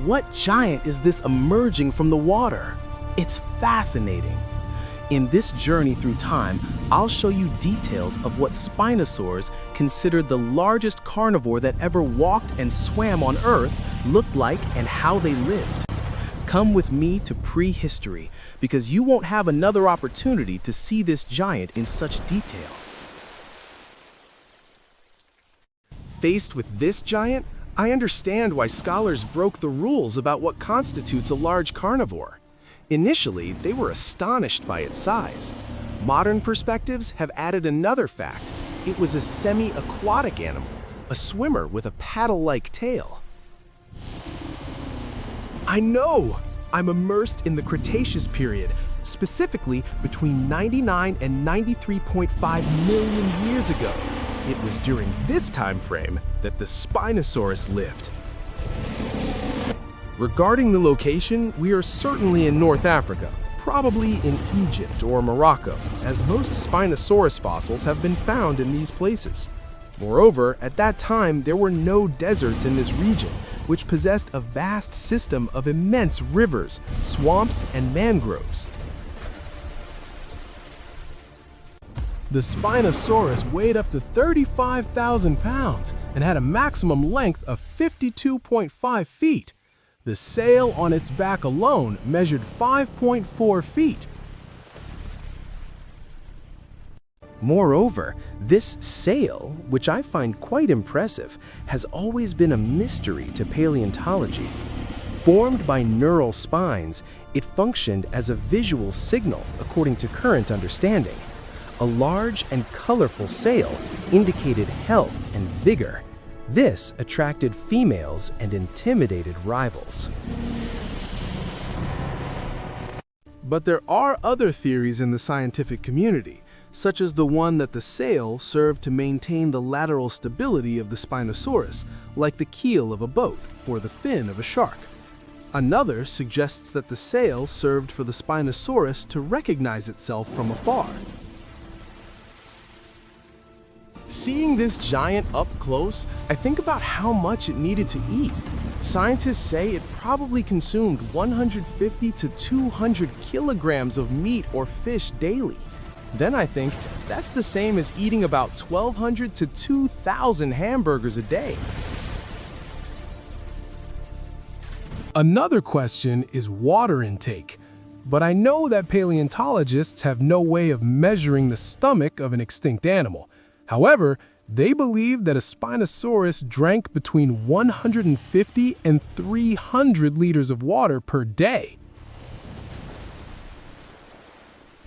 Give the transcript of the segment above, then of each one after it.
what giant is this emerging from the water? It's fascinating. In this journey through time, I'll show you details of what Spinosaurus, considered the largest carnivore that ever walked and swam on Earth, looked like and how they lived. Come with me to prehistory, because you won't have another opportunity to see this giant in such detail. Faced with this giant, I understand why scholars broke the rules about what constitutes a large carnivore. Initially, they were astonished by its size. Modern perspectives have added another fact. It was a semi-aquatic animal, a swimmer with a paddle-like tail. I know! I'm immersed in the Cretaceous period, specifically between 99 and 93.5 million years ago. It was during this time frame that the Spinosaurus lived. Regarding the location, we are certainly in North Africa, probably in Egypt or Morocco, as most Spinosaurus fossils have been found in these places. Moreover, at that time, there were no deserts in this region, which possessed a vast system of immense rivers, swamps, and mangroves. The Spinosaurus weighed up to 35,000 pounds and had a maximum length of 52.5 feet. The sail on its back alone measured 5.4 feet. Moreover, this sail, which I find quite impressive, has always been a mystery to paleontology. Formed by neural spines, it functioned as a visual signal according to current understanding. A large and colorful sail indicated health and vigor. This attracted females and intimidated rivals. But there are other theories in the scientific community, such as the one that the sail served to maintain the lateral stability of the Spinosaurus, like the keel of a boat or the fin of a shark. Another suggests that the sail served for the Spinosaurus to recognize itself from afar. Seeing this giant up close, I think about how much it needed to eat. Scientists say it probably consumed 150 to 200 kilograms of meat or fish daily. Then I think that's the same as eating about 1,200 to 2,000 hamburgers a day. Another question is water intake. But I know that paleontologists have no way of measuring the stomach of an extinct animal. However, they believe that a Spinosaurus drank between 150 and 300 liters of water per day.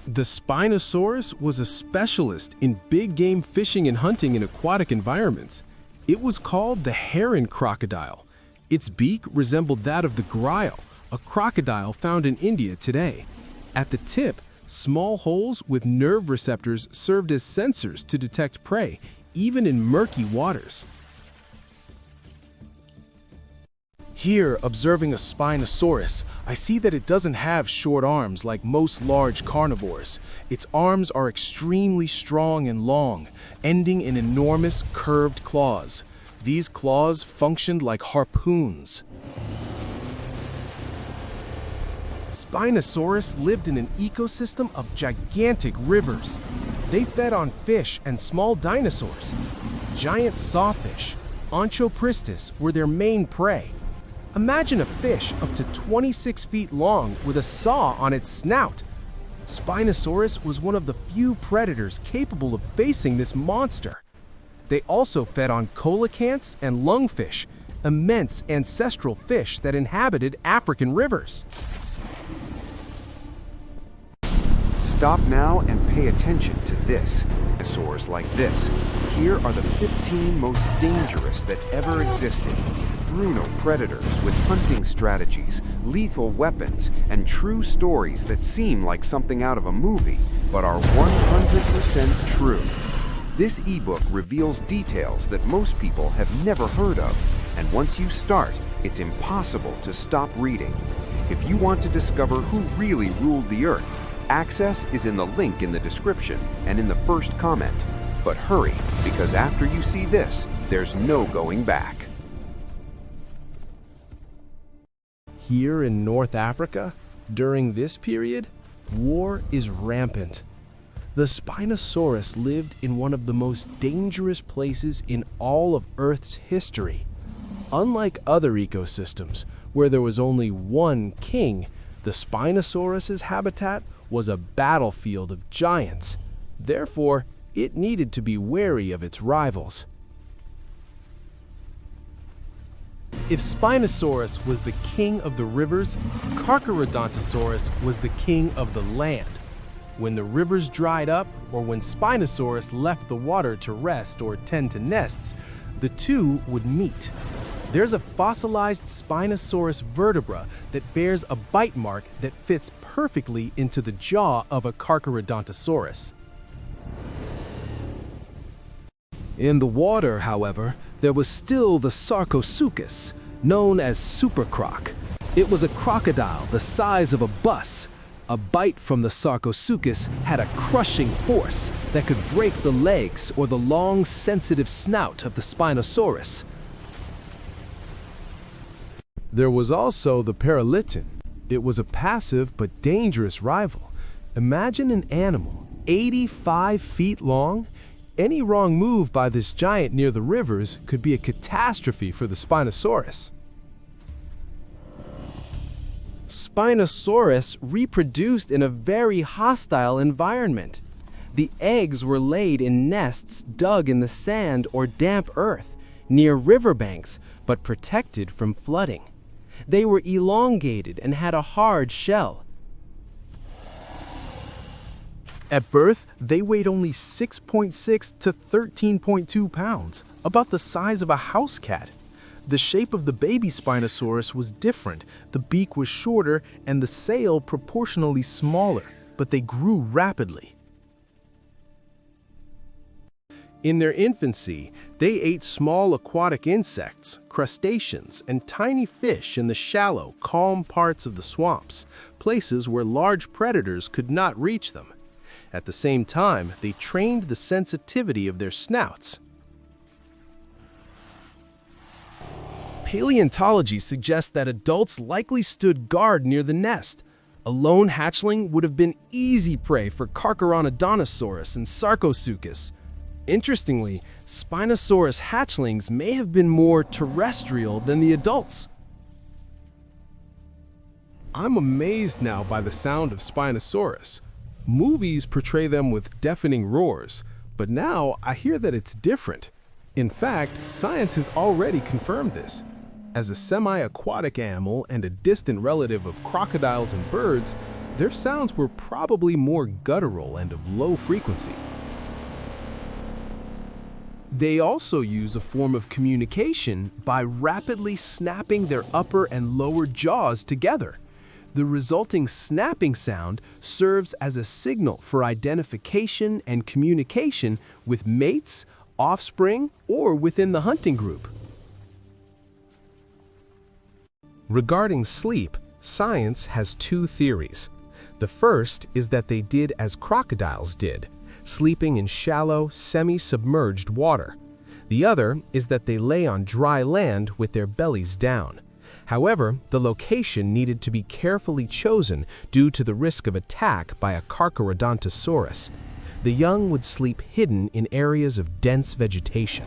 The Spinosaurus was a specialist in big game fishing and hunting in aquatic environments. It was called the heron crocodile. Its beak resembled that of the gryle, a crocodile found in India today. At the tip, small holes with nerve receptors served as sensors to detect prey, even in murky waters. Here, observing a Spinosaurus, I see that it doesn't have short arms like most large carnivores. Its arms are extremely strong and long, ending in enormous curved claws. These claws functioned like harpoons. Spinosaurus lived in an ecosystem of gigantic rivers. They fed on fish and small dinosaurs. Giant sawfish, Onchopristis, were their main prey. Imagine a fish up to 26 feet long with a saw on its snout. Spinosaurus was one of the few predators capable of facing this monster. They also fed on coelacanths and lungfish, immense ancestral fish that inhabited African rivers. Stop now and pay attention to this. Dinosaurs like this. Here are the 15 most dangerous that ever existed. Brutal predators with hunting strategies, lethal weapons, and true stories that seem like something out of a movie, but are 100% true. This ebook reveals details that most people have never heard of, and once you start, it's impossible to stop reading. If you want to discover who really ruled the Earth, access is in the link in the description and in the first comment. But hurry, because after you see this, there's no going back. Here in North Africa, during this period, war is rampant. The Spinosaurus lived in one of the most dangerous places in all of Earth's history. Unlike other ecosystems, where there was only one king, the Spinosaurus's habitat was a battlefield of giants. Therefore, it needed to be wary of its rivals. If Spinosaurus was the king of the rivers, Carcharodontosaurus was the king of the land. When the rivers dried up, or when Spinosaurus left the water to rest or tend to nests, the two would meet. There's a fossilized Spinosaurus vertebra that bears a bite mark that fits perfectly into the jaw of a Carcharodontosaurus. In the water, however, there was still the Sarcosuchus, known as SuperCroc. It was a crocodile the size of a bus. A bite from the Sarcosuchus had a crushing force that could break the legs or the long, sensitive snout of the Spinosaurus. There was also the Paralyton. It was a passive but dangerous rival. Imagine an animal 85 feet long. Any wrong move by this giant near the rivers could be a catastrophe for the Spinosaurus. Spinosaurus reproduced in a very hostile environment. The eggs were laid in nests dug in the sand or damp earth, near riverbanks, but protected from flooding. They were elongated and had a hard shell. At birth, they weighed only 6.6 to 13.2 pounds, about the size of a house cat. The shape of the baby Spinosaurus was different. The beak was shorter and the sail proportionally smaller, but they grew rapidly. In their infancy, they ate small aquatic insects, crustaceans, and tiny fish in the shallow, calm parts of the swamps, places where large predators could not reach them. At the same time, they trained the sensitivity of their snouts. Paleontology suggests that adults likely stood guard near the nest. A lone hatchling would have been easy prey for Carcharodontosaurus and Sarcosuchus. Interestingly, Spinosaurus hatchlings may have been more terrestrial than the adults. I'm amazed now by the sound of Spinosaurus. Movies portray them with deafening roars, but now I hear that it's different. In fact, science has already confirmed this. As a semi-aquatic mammal and a distant relative of crocodiles and birds, their sounds were probably more guttural and of low frequency. They also use a form of communication by rapidly snapping their upper and lower jaws together. The resulting snapping sound serves as a signal for identification and communication with mates, offspring, or within the hunting group. Regarding sleep, science has two theories. The first is that they did as crocodiles did, sleeping in shallow, semi-submerged water. The other is that they lay on dry land with their bellies down. However, the location needed to be carefully chosen due to the risk of attack by a Carcharodontosaurus. The young would sleep hidden in areas of dense vegetation.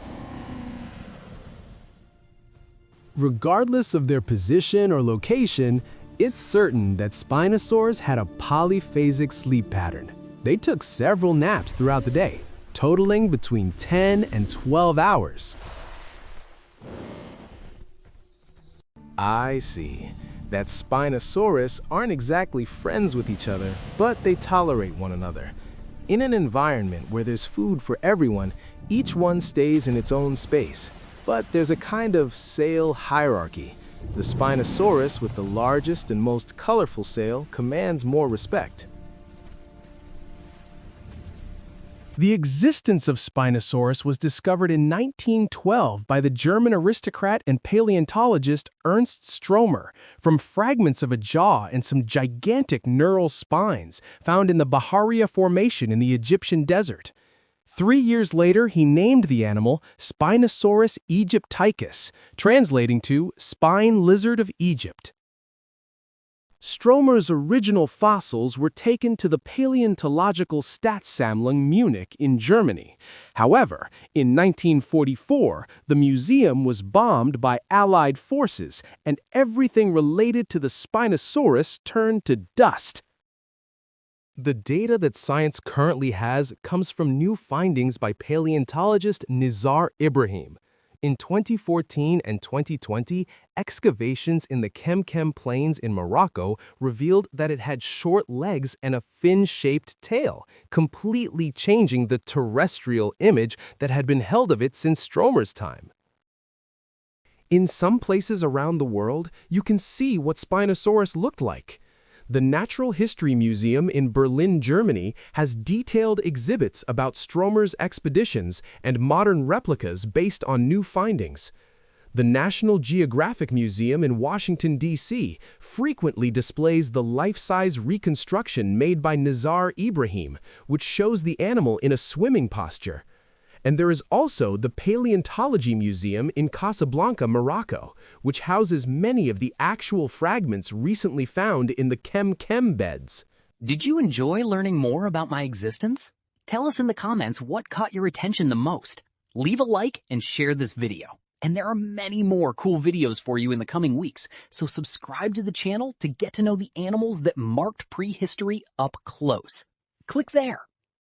Regardless of their position or location, it's certain that Spinosaurs had a polyphasic sleep pattern. They took several naps throughout the day, totaling between 10 and 12 hours. I see. That Spinosaurus aren't exactly friends with each other, but they tolerate one another. In an environment where there's food for everyone, each one stays in its own space. But there's a kind of sail hierarchy. The Spinosaurus with the largest and most colorful sail commands more respect. The existence of Spinosaurus was discovered in 1912 by the German aristocrat and paleontologist Ernst Stromer from fragments of a jaw and some gigantic neural spines found in the Bahariya Formation in the Egyptian desert. 3 years later, he named the animal Spinosaurus aegyptiacus, translating to spine lizard of Egypt. Stromer's original fossils were taken to the Paläontological Staatssammlung Munich in Germany. However, in 1944, the museum was bombed by Allied forces, and everything related to the Spinosaurus turned to dust. The data that science currently has comes from new findings by paleontologist Nizar Ibrahim. In 2014 and 2020, excavations in the Kemkem Plains in Morocco revealed that it had short legs and a fin-shaped tail, completely changing the terrestrial image that had been held of it since Stromer's time. In some places around the world, you can see what Spinosaurus looked like. The Natural History Museum in Berlin, Germany, has detailed exhibits about Stromer's expeditions and modern replicas based on new findings. The National Geographic Museum in Washington, D.C., frequently displays the life-size reconstruction made by Nizar Ibrahim, which shows the animal in a swimming posture. And there is also the Paleontology Museum in Casablanca, Morocco, which houses many of the actual fragments recently found in the Kemkem beds. Did you enjoy learning more about my existence? Tell us in the comments what caught your attention the most. Leave a like and share this video. And there are many more cool videos for you in the coming weeks, so subscribe to the channel to get to know the animals that marked prehistory up close. Click there.